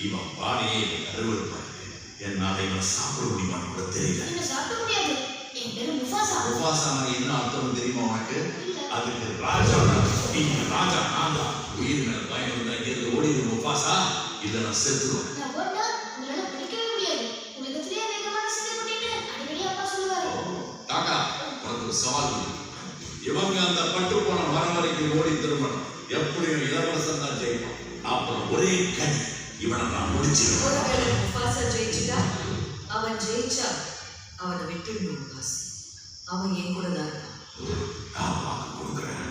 இவன் பாடியே அறுவருப்பாரு. என்னால இவன் சாப்பிட முடியுமான்னு கூட தெரியல. சாப்பிட முடியாது. என் பேரு முஃபாசா. முஃபாசா என்ன அர்த்தம் தெரியுமா உனக்கு? அதுக்கு ராஜா. நீங்க ராஜா நான் தான். உயிர் மேல பயம் இருந்தா இருந்து ஓடிடு முஃபாசா. இல்ல நான் செத்துருவேன். நான் போனா உங்களால பிடிக்கவே முடியாது. உலகத்திலேயே வேகமான சிங்க பண்ணிட்டு அடிக்கடி அப்பா சொல்லுவாரு. காக்கா உனக்கு ஒரு சவால் இருக்கு. இவங்க அந்த பட்டு போன மரம் வரைக்கும் ஓடி திரும்பணும். எப்படியும் இளவரசன் தான் ஜெயிப்பான். அப்புறம் ஒரே கடி இவனை நான் முடிச்சிருவேன். ஒருவேளை முஃபாசா ஜெயிச்சுட்டா அவன் ஜெயிச்சா அவனை விட்டுடணும் காசி. அவன் என் கூட தான் இருக்கான். நான் வாக்கு கொடுக்குறேன்.